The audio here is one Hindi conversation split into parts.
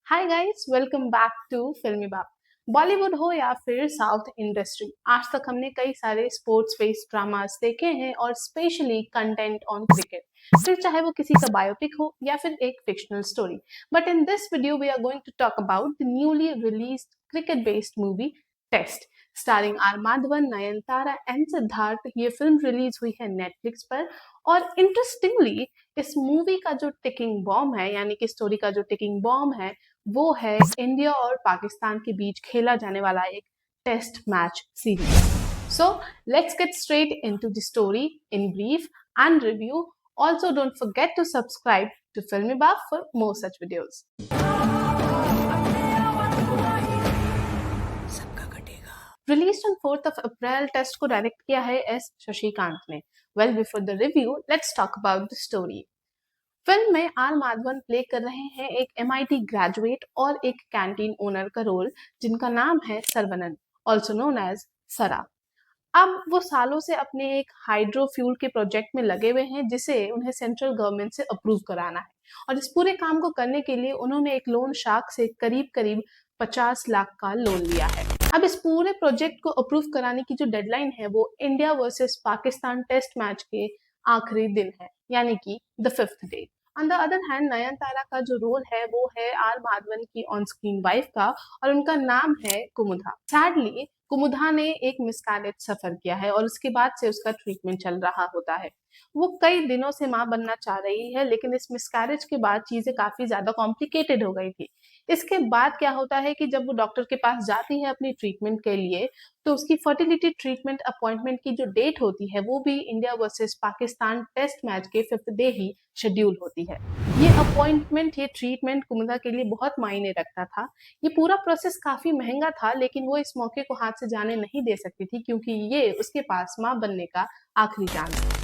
Hi guys, welcome back to Filmi Baap. Bollywood हो या फिर साउथ इंडस्ट्री, आज तक हमने कई सारे स्पोर्ट्स बेस्ड ड्रामास देखे हैं और स्पेशली कंटेंट ऑन क्रिकेट, फिर चाहे वो किसी का बायोपिक हो या फिर एक fictional story. But in this video we are going to talk about the newly released cricket based movie Test, starring R Madhavan, Nayanthara and Siddharth. ये फिल्म रिलीज हुई है नेटफ्लिक्स पर और इंटरेस्टिंगली इस मूवी का जो टिकिंग बॉम्ब है, यानी कि स्टोरी का जो टिकिंग बॉम्ब है, वो है इंडिया और पाकिस्तान के बीच खेला जाने वाला एक test match series. So let's get straight into the story in brief and review. Also, don't forget to subscribe to Filmy Buff for more such videos. Released on 4th of April, Test को डायरेक्ट किया है एस शशिकांत ने. Well, before the review, let's talk about the story. Film में आर माधवन प्ले कर रहे हैं एक MIT ग्रेजुएट और एक कैंटीन ओनर का रोल, जिनका नाम है सरवनन, ऑल्सो नोन एज सरा. अब वो सालों से अपने एक हाइड्रो फ्यूल के प्रोजेक्ट में लगे हुए हैं, जिसे उन्हें सेंट्रल गवर्नमेंट से अप्रूव कराना है. और इस पूरे काम को करने के लिए उन्होंने एक लोन शार्क से करीब करीब 50 लाख का लोन लिया है. अब इस पूरे प्रोजेक्ट को अप्रूव कराने की जो डेडलाइन है वो India versus Pakistan test match के आखिरी दिन है, यानी कि the 5th day. On the other hand, Nayanthara का जो रोल है वो है आर माधवन की ऑन स्क्रीन वाइफ का, और उनका नाम है कुमुदा. सैडली कुमुदा ने एक मिसकैरेज सफर किया है और उसके बाद से उसका ट्रीटमेंट चल रहा होता है. वो कई दिनों से मां बनना चाह रही है, लेकिन इस मिसकैरेज के बाद चीजें काफी ज्यादा कॉम्प्लिकेटेड हो गई थी. इसके बाद क्या होता है कि जब वो डॉक्टर के पास जाती है अपनी ट्रीटमेंट के लिए, तो उसकी फर्टिलिटी ट्रीटमेंट अपॉइंटमेंट की जो डेट होती है वो भी India versus Pakistan test match के 5th डे ही शेड्यूल होती है. ये अपॉइंटमेंट, ये ट्रीटमेंट कुमुदा के लिए बहुत मायने रखता था. ये पूरा प्रोसेस काफी महंगा था, लेकिन वो इस मौके को हाथ से जाने नहीं दे सकती थी, क्योंकि ये उसके पास मां बनने का आखिरी चांस था.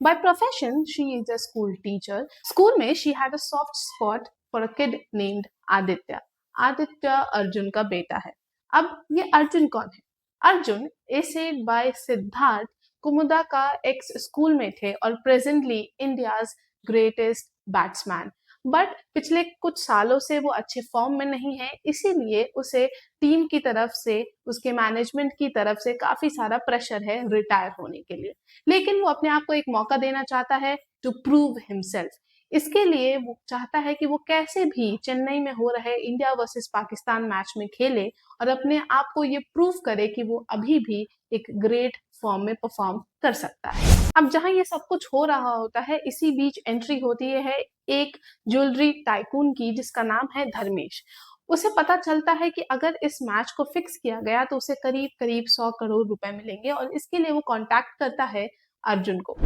By profession, she is a school teacher. School में she had a soft spot for a kid named Aditya. Aditya Arjun का बेटा है. अब ये अर्जुन कौन है? अर्जुन, एसेड बाय सिद्धार्थ, कुमुदा का एक्स स्कूलमेट है और presently India's greatest batsman. But पिछले कुछ सालों से वो अच्छे फॉर्म में नहीं है, इसीलिए उसे टीम की तरफ से, उसके मैनेजमेंट की तरफ से काफी सारा प्रेशर है रिटायर होने के लिए. लेकिन वो अपने आप को एक मौका देना चाहता है टू प्रूव हिमसेल्फ. इसके लिए वो चाहता है कि वो कैसे भी चेन्नई में हो रहे इंडिया वर्सेस पाकिस्तान मैच में खेले और अपने आप को ये प्रूव करे कि वो अभी भी एक ग्रेट फॉर्म में परफॉर्म कर सकता है. अब जहां ये सब कुछ हो रहा होता है, इसी बीच एंट्री होती है एक ज्वेलरी टाइकून की, जिसका नाम है धर्मेश. उसे पता चलता है कि अगर इस मैच को फिक्स किया गया तो उसे करीब करीब 100 करोड़ रुपए मिलेंगे, और इसके लिए वो कांटेक्ट करता है अर्जुन को.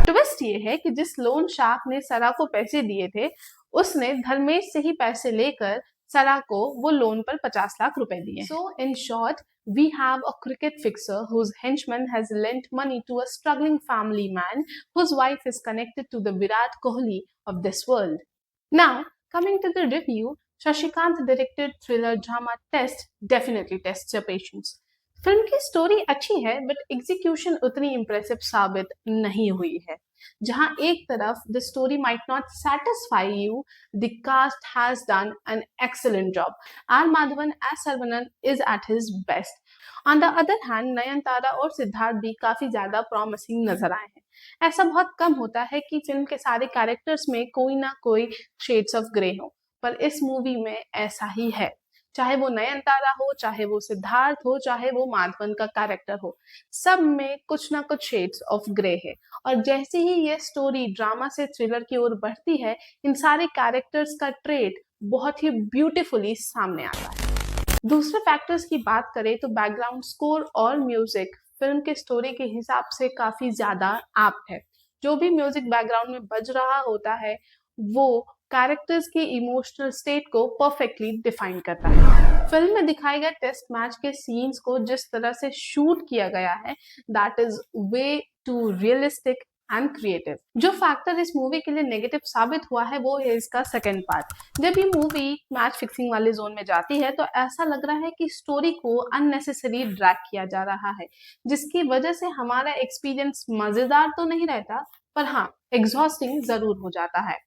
ट्विस्ट ये है कि जिस लोन शार्क ने सरा को पैसे दिए थे, उसने धर्मेश से ही पैसे लेकर सरा को वो लोन पर 50 लाख रुपए दिए. So in short, we have a cricket fixer whose henchman has lent money to a struggling family man whose wife is connected to the Virat Kohli of this world. Now, coming to the review, Shashikant directed thriller drama Test definitely tests your patience. Film की स्टोरी अच्छी है, बट एग्जीक्यूशन उतनी इम्प्रेसिव साबित नहीं हुई है. जहां एक तरफ the story might not satisfy you, the cast has done an excellent job. R Madhavan as Saravanan is at his best. On the other hand, Nayanthara और सिद्धार्थ भी काफी ज्यादा प्रॉमिसिंग नजर आए हैं. ऐसा बहुत कम होता है कि फिल्म के सारे कैरेक्टर्स में कोई ना कोई शेड्स ऑफ ग्रे हो, पर इस मूवी में ऐसा ही है. चाहे वो नयनतारा हो, चाहे वो सिद्धार्थ हो, चाहे वो माधवन का कैरेक्टर हो, सब में कुछ ना कुछ शेड्स ऑफ ग्रे है. और जैसे ही ये स्टोरी ड्रामा से थ्रिलर की ओर बढ़ती है, इन सारे कैरेक्टर्स का ट्रेट बहुत ही ब्यूटीफुली सामने आता है. दूसरे फैक्टर्स की बात करें तो बैकग्राउंड स्कोर और म्यूजिक फिल्म के स्टोरी के हिसाब से काफी ज्यादा एप्ट है. जो भी म्यूजिक बैकग्राउंड में बज रहा होता है, वो कैरेक्टर्स के इमोशनल स्टेट को परफेक्टली डिफाइन करता है. फिल्म में दिखाए गए टेस्ट मैच के सीन्स को जिस तरह से शूट किया गया है, that is way too realistic and creative. जो फैक्टर इस मूवी के लिए नेगेटिव साबित हुआ है वो है इसका सेकेंड पार्ट. जब ये मूवी मैच फिक्सिंग वाले जोन में जाती है तो ऐसा लग रहा है कि स्टोरी को अननेसेसरी ड्रैग किया जा रहा है, जिसकी वजह से हमारा एक्सपीरियंस मजेदार तो नहीं रहता, पर हाँ, एग्जॉस्टिंग जरूर हो जाता है.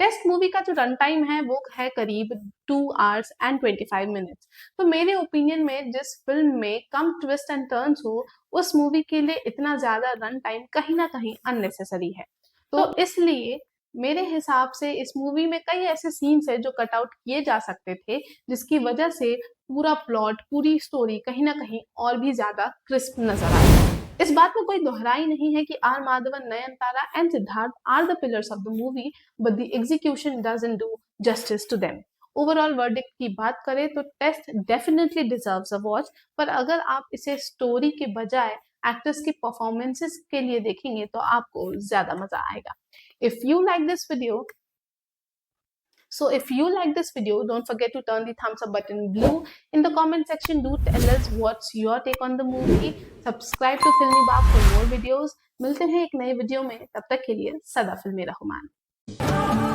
टेस्ट मूवी का जो रन टाइम है वो है करीब 2 आवर्स एंड 25 मिनट्स। तो मेरे ओपिनियन में जिस फिल्म में कम ट्विस्ट एंड टर्न्स हो, उस मूवी के लिए इतना ज़्यादा रन टाइम कहीं न कहीं अननेसेसरी है। तो इसलिए मेरे हिसाब से इस मूवी में कई ऐसे सीन्स हैं जो कट आउट किए जा सकते थे, जिसकी वजह से पूरा प्लॉट, पूरी स्टोरी कहीं न कहीं और भी ज़्यादा क्रिस्प नज़र आता है। इस बात में कोई दोहराई नहीं है कि R Madhavan, Nayanthara and Siddharth are the pillars of the movie, but the execution doesn't do justice to them. Overall verdict की बात करें तो Test definitely deserves a watch, पर अगर आप इसे स्टोरी के बजाय एक्टर्स की परफॉर्मेंसेस के लिए देखेंगे तो आपको ज़्यादा मज़ा आएगा। If you like this video, if you like this video, don't forget to turn the thumbs up button blue. In the comment section, do tell us what's your take on the movie. Subscribe to Filmy Baab for more videos. मिलते हैं एक नए वीडियो में, तब तक के लिए सदा फिल्मी रहमान।